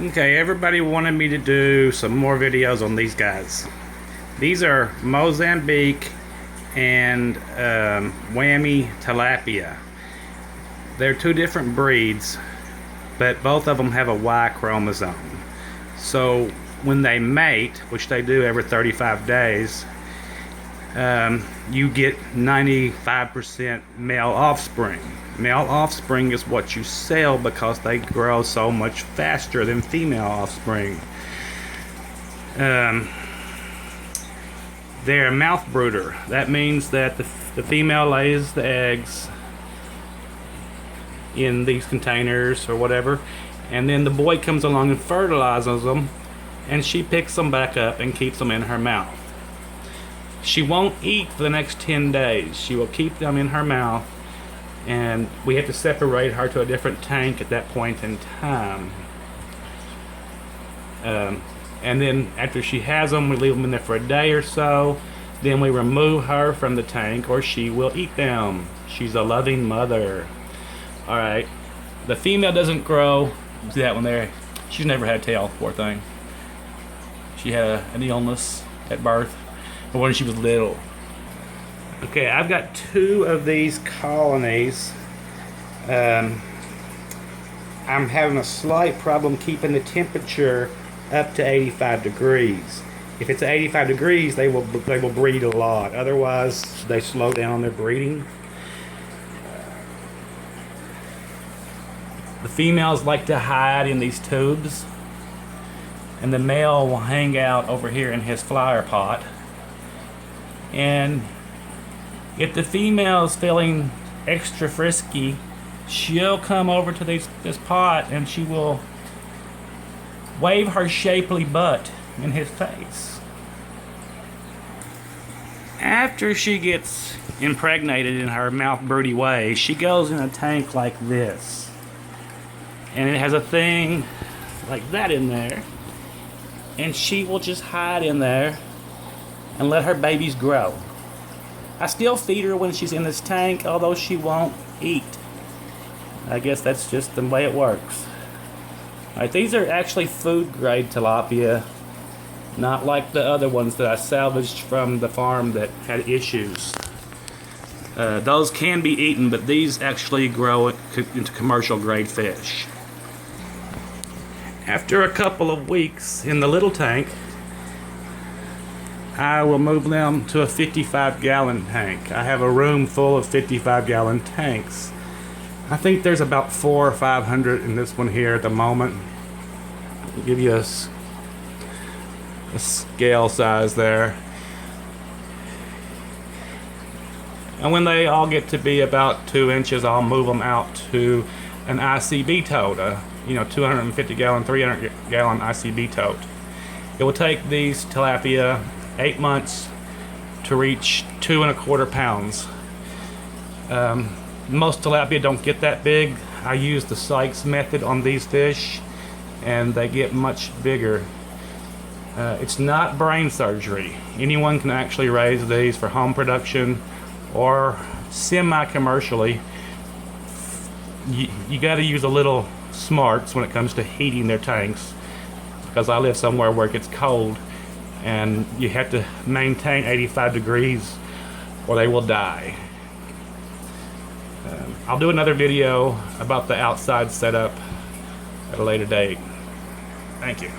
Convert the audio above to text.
Okay, everybody wanted me to do some more videos on these guys. These are Mozambique and Whammy tilapia. They're two different breeds, but both of them have a Y chromosome. So when they mate, which they do every 35 days, you get 95% male offspring. Male offspring is what you sell because they grow so much faster than female offspring. They're a mouth brooder. That means that the female lays the eggs in these containers or whatever, and then the boy comes along and fertilizes them, and she picks them back up and keeps them in her mouth. She won't eat for the next 10 days. She will keep them in her mouth, and we have to separate her to a different tank at that point in time. And then after she has them, we leave them in there for a day or so. Then we remove her from the tank, or she will eat them. She's a loving mother. Alright, the female doesn't grow. See that one there? She's never had a tail, poor thing. She had an illness at birth, or when she was little. Okay, I've got two of these colonies. I'm having a slight problem keeping the temperature up to 85 degrees. If it's 85 degrees, they will breed a lot. Otherwise, they slow down their breeding. The females like to hide in these tubes, and the male will hang out over here in his flower pot. And if the female's feeling extra frisky, she'll come over to this pot and she will wave her shapely butt in his face. After she gets impregnated in her mouth broody way, she goes in a tank like this. And it has a thing like that in there. And she will just hide in there and let her babies grow. I still feed her when she's in this tank, although she won't eat. I guess that's just the way it works. Alright, these are actually food grade tilapia, not like the other ones that I salvaged from the farm that had issues. Those can be eaten, but these actually grow into commercial grade fish. After a couple of weeks in the little tank, I will move them to a 55-gallon tank. I have a room full of 55-gallon tanks. I think there's about 400 or 500 in this one here at the moment. I'll give you a scale size there. And when they all get to be about 2 inches, I'll move them out to an ICB tote, 250-gallon, 300-gallon ICB tote. It will take these tilapia 8 months to reach 2¼ pounds. Most tilapia don't get that big. I use the Sykes method on these fish, and they get much bigger. It's not brain surgery. Anyone can actually raise these for home production or semi-commercially. You got to use a little smarts when it comes to heating their tanks, because I live somewhere where it gets cold and you have to maintain 85 degrees or they will die. I'll do another video about the outside setup at a later date. Thank you.